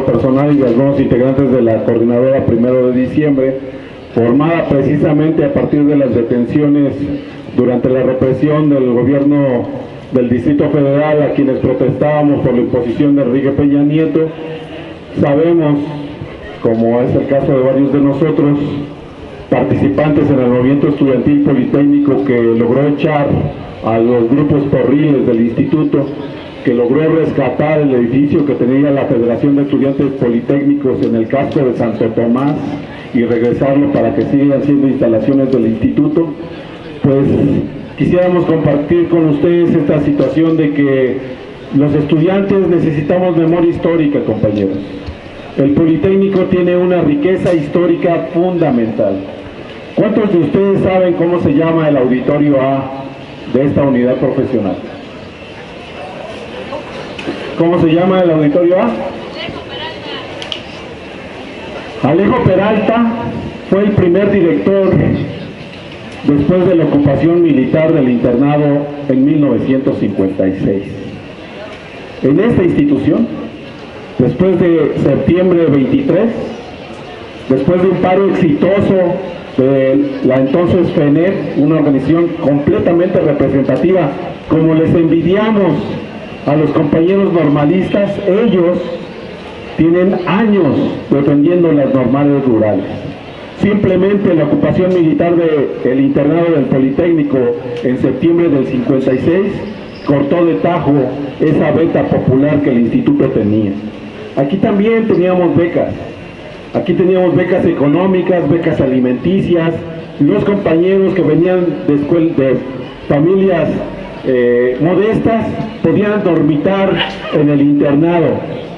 personal y de algunos integrantes de la coordinadora 1 de diciembre, formada precisamente a partir de las detenciones durante la represión del gobierno del Distrito Federal a quienes protestábamos por la imposición de Enrique Peña Nieto. Sabemos, como es el caso de varios de nosotros, participantes en el movimiento estudiantil politécnico que logró echar a los grupos porriles del instituto, que logró rescatar el edificio que tenía la Federación de Estudiantes Politécnicos en el casco de Santo Tomás y regresarlo para que sigan siendo instalaciones del instituto. Pues quisiéramos compartir con ustedes esta situación de que los estudiantes necesitamos memoria histórica, compañeros. El Politécnico tiene una riqueza histórica fundamental. ¿Cuántos de ustedes saben cómo se llama el auditorio A de esta unidad profesional? ¿Cómo se llama el auditorio A? Alejo Peralta fue el primer director después de la ocupación militar del internado en 1956. En esta institución, después de septiembre 23, después de un paro exitoso de la entonces FENER, una organización completamente representativa, como les envidiamos a los compañeros normalistas, ellos tienen años defendiendo las normales rurales. Simplemente la ocupación militar del internado del Politécnico en septiembre del 56 cortó de tajo esa beta popular que el instituto tenía. Aquí también teníamos becas. Aquí teníamos becas económicas, becas alimenticias. Los compañeros que venían de familias modestas podían dormitar en el internado.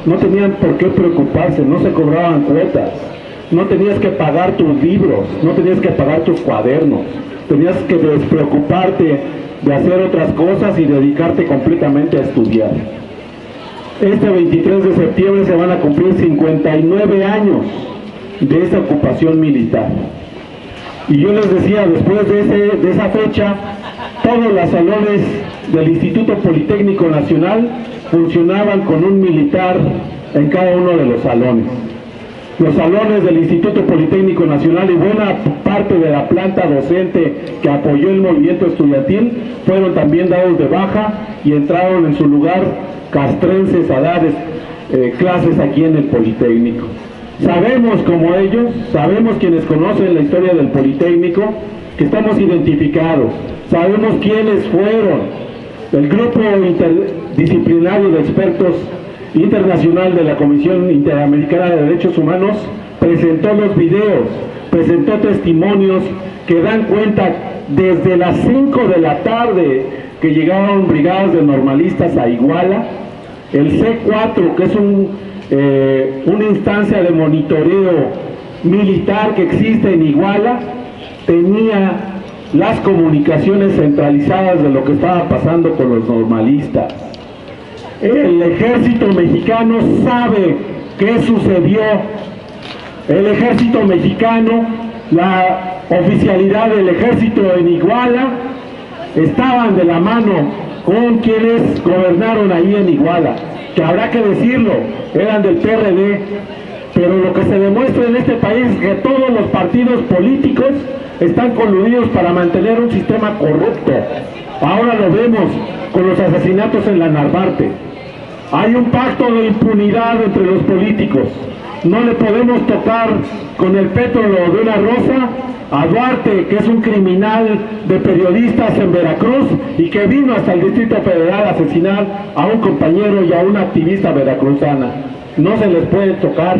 No tenían por qué preocuparse, no se cobraban cuotas. No tenías que pagar tus libros, no tenías que pagar tus cuadernos. Tenías que despreocuparte de hacer otras cosas y dedicarte completamente a estudiar. Este 23 de septiembre se van a cumplir 59 años de esa ocupación militar. Y yo les decía, después de esa fecha, todos los salones del Instituto Politécnico Nacional funcionaban con un militar en cada uno de los salones. Los salones del Instituto Politécnico Nacional y buena parte de la planta docente que apoyó el movimiento estudiantil fueron también dados de baja y entraron en su lugar castrenses a dar clases aquí en el Politécnico. Sabemos, como ellos, sabemos quienes conocen la historia del Politécnico, que estamos identificados, sabemos quiénes fueron. El grupo interdisciplinario de expertos internacional de la Comisión Interamericana de Derechos Humanos presentó los videos, presentó testimonios que dan cuenta desde las 5 de la tarde que llegaron brigadas de normalistas a Iguala. El C4, que es una instancia de monitoreo militar que existe en Iguala, tenía las comunicaciones centralizadas de lo que estaba pasando con los normalistas. El ejército mexicano sabe qué sucedió. El ejército mexicano, la oficialidad del ejército en Iguala, estaban de la mano con quienes gobernaron ahí en Iguala, que habrá que decirlo, eran del PRD, pero lo que se demuestra en este país es que todos los partidos políticos están coludidos para mantener un sistema corrupto. Ahora lo vemos con los asesinatos en la Narvarte. Hay un pacto de impunidad entre los políticos. No le podemos tocar con el pétalo de una rosa a Duarte, que es un criminal de periodistas en Veracruz y que vino hasta el Distrito Federal a asesinar a un compañero y a una activista veracruzana. No se les puede tocar.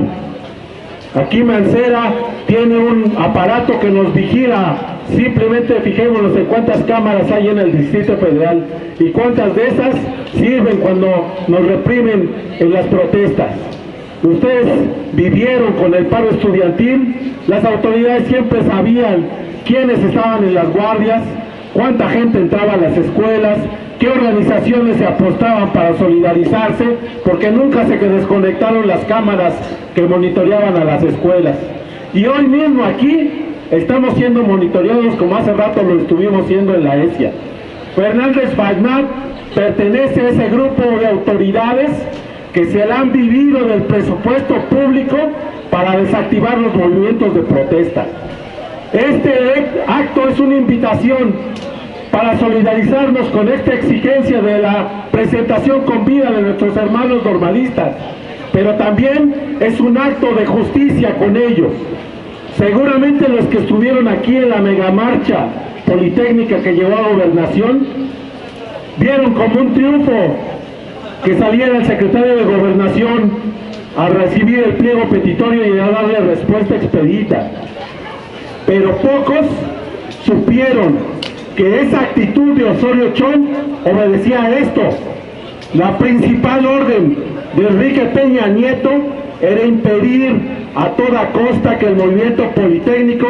Aquí Mancera tiene un aparato que nos vigila. Simplemente fijémonos en cuántas cámaras hay en el Distrito Federal y cuántas de esas sirven cuando nos reprimen en las protestas. Ustedes vivieron con el paro estudiantil, las autoridades siempre sabían quiénes estaban en las guardias, cuánta gente entraba a las escuelas, qué organizaciones se apostaban para solidarizarse, porque nunca se desconectaron las cámaras que monitoreaban a las escuelas. Y hoy mismo aquí estamos siendo monitoreados como hace rato lo estuvimos siendo en la ESIA. Fernández Fagnat pertenece a ese grupo de autoridades que se le han vivido del presupuesto público para desactivar los movimientos de protesta. Este acto es una invitación para solidarizarnos con esta exigencia de la presentación con vida de nuestros hermanos normalistas, pero también es un acto de justicia con ellos. Seguramente los que estuvieron aquí en la megamarcha politécnica que llevó a Gobernación vieron como un triunfo que saliera el secretario de Gobernación a recibir el pliego petitorio y a darle respuesta expedita. Pero pocos supieron que esa actitud de Osorio Chong obedecía a esto. La principal orden de Enrique Peña Nieto era impedir a toda costa que el movimiento politécnico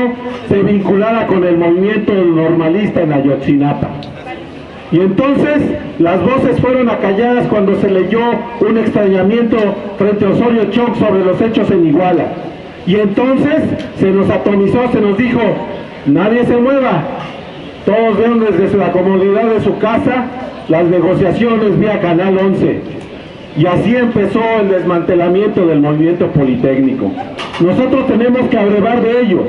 se vinculara con el movimiento normalista en Ayotzinapa. Y entonces las voces fueron acalladas cuando se leyó un extrañamiento frente a Osorio Chong sobre los hechos en Iguala. Y entonces se nos atomizó, se nos dijo, nadie se mueva, todos vean desde la comodidad de su casa las negociaciones vía Canal 11. Y así empezó el desmantelamiento del movimiento politécnico. Nosotros tenemos que abrevar de ellos.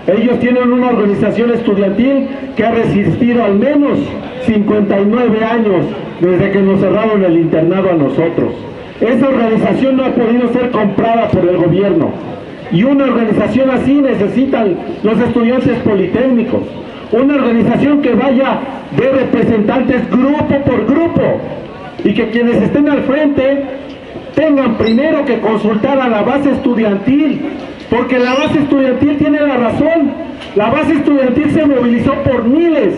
Ellos tienen una organización estudiantil que ha resistido al menos 59 años desde que nos cerraron el internado a nosotros. Esa organización no ha podido ser comprada por el gobierno. Y una organización así necesitan los estudiantes politécnicos. Una organización que vaya de representantes grupo por grupo y que quienes estén al frente tengan primero que consultar a la base estudiantil, porque la base estudiantil tiene la razón. La base estudiantil se movilizó por miles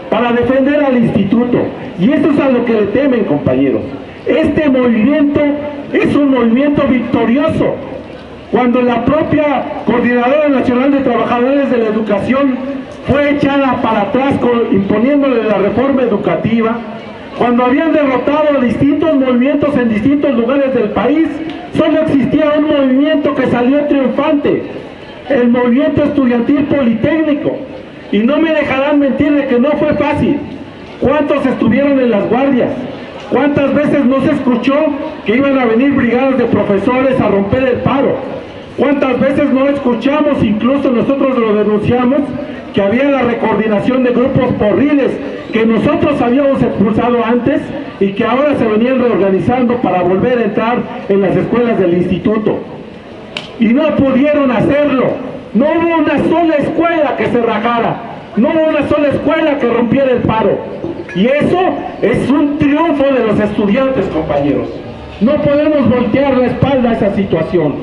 para defender al instituto, y esto es a lo que le temen, compañeros. Este movimiento es un movimiento victorioso. Cuando la propia Coordinadora Nacional de Trabajadores de la Educación fue echada para atrás imponiéndole la reforma educativa, cuando habían derrotado a distintos movimientos en distintos lugares del país, solo existía un movimiento que salió triunfante, el movimiento estudiantil politécnico. Y no me dejarán mentir de que no fue fácil. ¿Cuántos estuvieron en las guardias? ¿Cuántas veces no se escuchó que iban a venir brigadas de profesores a romper el paro? ¿Cuántas veces no escuchamos, incluso nosotros lo denunciamos, que había la recoordinación de grupos porriles que nosotros habíamos expulsado antes y que ahora se venían reorganizando para volver a entrar en las escuelas del instituto? Y no pudieron hacerlo. No hubo una sola escuela que se rajara, no hubo una sola escuela que rompiera el paro. Y eso es un triunfo de los estudiantes, compañeros. No podemos voltear la espalda a esa situación.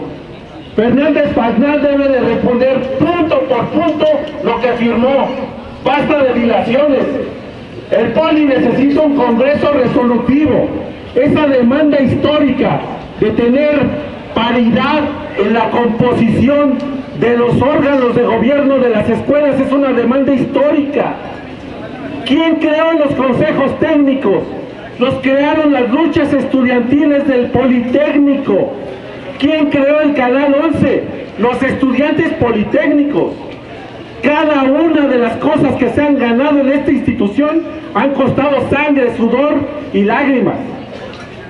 Fernández Paznal debe de responder punto por punto lo que firmó. Basta de dilaciones. El Poli necesita un congreso resolutivo. Esa demanda histórica de tener paridad en la composición de los órganos de gobierno de las escuelas es una demanda histórica. ¿Quién creó los consejos técnicos? Los crearon las luchas estudiantiles del Politécnico. ¿Quién creó el Canal 11? Los estudiantes politécnicos. Cada una de las cosas que se han ganado en esta institución han costado sangre, sudor y lágrimas.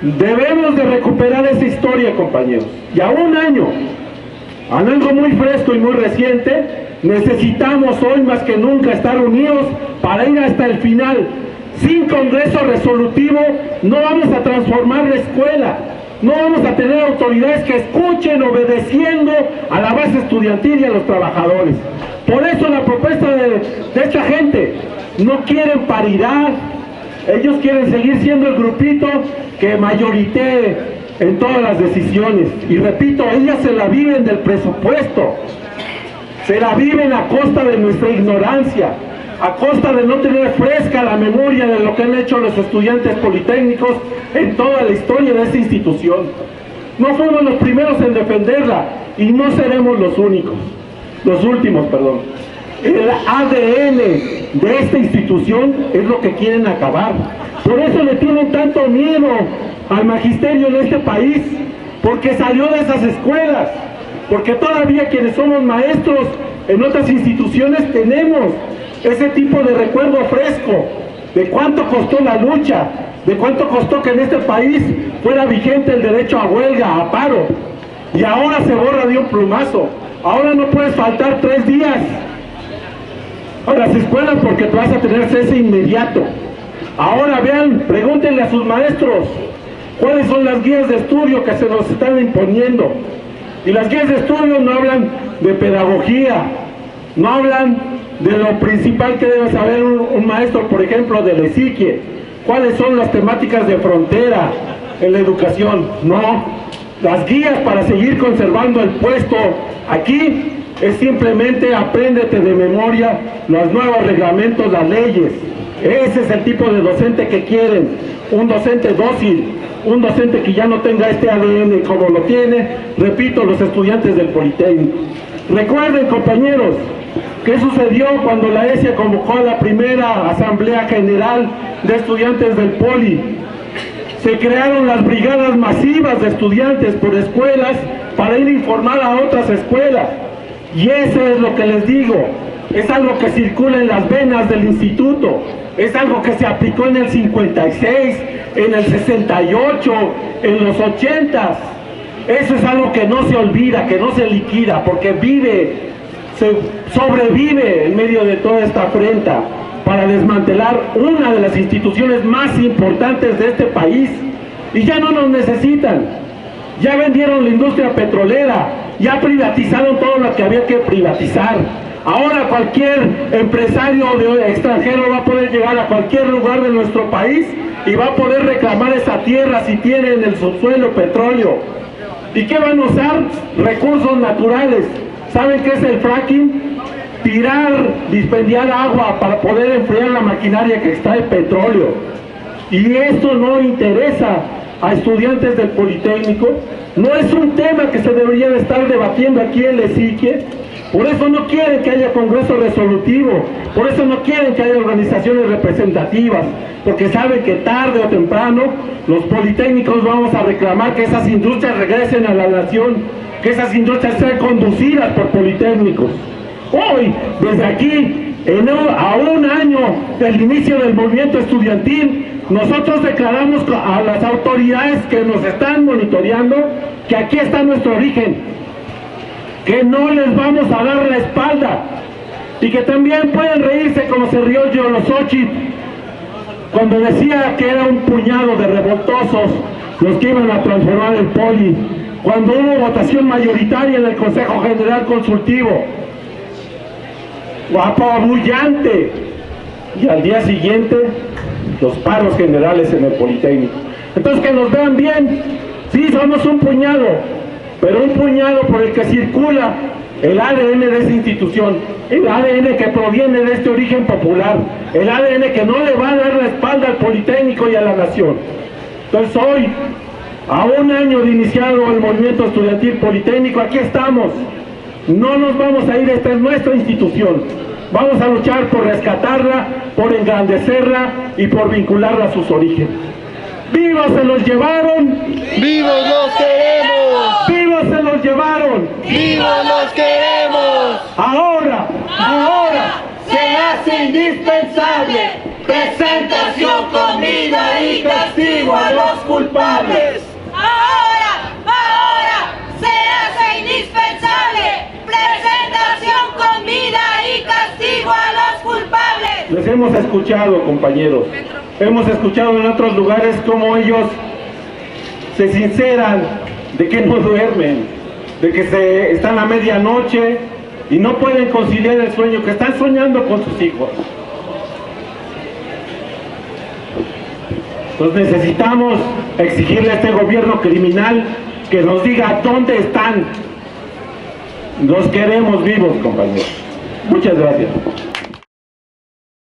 Debemos de recuperar esa historia, compañeros. Y a un año, en algo muy fresco y muy reciente, necesitamos hoy más que nunca estar unidos para ir hasta el final. Sin congreso resolutivo no vamos a transformar la escuela. No vamos a tener autoridades que escuchen obedeciendo a la base estudiantil y a los trabajadores. Por eso la propuesta de esta gente, no quieren paridad. Ellos quieren seguir siendo el grupito que mayoritee en todas las decisiones. Y repito, ellas se la viven del presupuesto. Se la viven a costa de nuestra ignorancia, a costa de no tener fresca la memoria de lo que han hecho los estudiantes politécnicos en toda la historia de esta institución. No fuimos los primeros en defenderla y no seremos los últimos. El ADN de esta institución es lo que quieren acabar. Por eso le tienen tanto miedo al magisterio en este país, porque salió de esas escuelas, porque todavía quienes somos maestros en otras instituciones tenemos ese tipo de recuerdo fresco de cuánto costó la lucha, ¿De cuánto costó que en este país fuera vigente el derecho a huelga, a paro? Y ahora se borra de un plumazo. Ahora no puedes faltar 3 días a las escuelas porque te vas a tener cese inmediato. Ahora vean, pregúntenle a sus maestros cuáles son las guías de estudio que se nos están imponiendo. Y las guías de estudio no hablan de pedagogía, no hablan de lo principal que debe saber un maestro, por ejemplo, de la psique. ¿Cuáles son las temáticas de frontera en la educación? No, las guías para seguir conservando el puesto aquí es simplemente apréndete de memoria los nuevos reglamentos, las leyes. Ese es el tipo de docente que quieren, un docente dócil, un docente que ya no tenga este ADN como lo tiene, repito, los estudiantes del Politécnico. Recuerden, compañeros, ¿qué sucedió cuando la ESIA convocó a la primera Asamblea General de Estudiantes del Poli? Se crearon las brigadas masivas de estudiantes por escuelas para ir a informar a otras escuelas. Y eso es lo que les digo, es algo que circula en las venas del instituto, es algo que se aplicó en el 56, en el 68, en los 80. Eso es algo que no se olvida, que no se liquida, porque sobrevive en medio de toda esta afrenta para desmantelar una de las instituciones más importantes de este país. Y ya no nos necesitan, ya vendieron la industria petrolera, ya privatizaron todo lo que había que privatizar. Ahora cualquier empresario extranjero va a poder llegar a cualquier lugar de nuestro país y va a poder reclamar esa tierra si tiene en el subsuelo petróleo. ¿Y qué van a usar? Recursos naturales. ¿Saben qué es el fracking? Dispendiar agua para poder enfriar la maquinaria que extrae petróleo. Y esto no interesa a estudiantes del Politécnico. No es un tema que se debería de estar debatiendo aquí en la psique. Por eso no quieren que haya congreso resolutivo, por eso no quieren que haya organizaciones representativas, porque saben que tarde o temprano los politécnicos vamos a reclamar que esas industrias regresen a la nación, que esas industrias sean conducidas por politécnicos. Hoy, desde aquí, a un año del inicio del movimiento estudiantil, nosotros declaramos a las autoridades que nos están monitoreando que aquí está nuestro origen, que no les vamos a dar la espalda y que también pueden reírse como se rió Yolosóchitl cuando decía que era un puñado de revoltosos los que iban a transformar el Poli, cuando hubo votación mayoritaria en el Consejo General Consultivo. Apabullante. Y al día siguiente los paros generales en el Politécnico. Entonces, que nos vean bien, sí, somos un puñado, pero un puñado por el que circula el ADN de esa institución, el ADN que proviene de este origen popular, el ADN que no le va a dar la espalda al Politécnico y a la nación. Entonces hoy, a un año de iniciado el movimiento estudiantil Politécnico, aquí estamos, no nos vamos a ir, esta es nuestra institución, vamos a luchar por rescatarla, por engrandecerla y por vincularla a sus orígenes. ¡Vivos se los llevaron! ¡Vivos los queremos! ¡Vivos se los llevaron! ¡Vivos los queremos! Ahora Se hace indispensable presentación, comida y castigo a los culpables. Ahora se hace indispensable presentación, comida y castigo a los culpables. Les hemos escuchado, compañeros. Hemos escuchado en otros lugares cómo ellos se sinceran de que no duermen, de que están a medianoche y no pueden conciliar el sueño, que están soñando con sus hijos. Entonces necesitamos exigirle a este gobierno criminal que nos diga dónde están. Los queremos vivos, compañeros. Muchas gracias.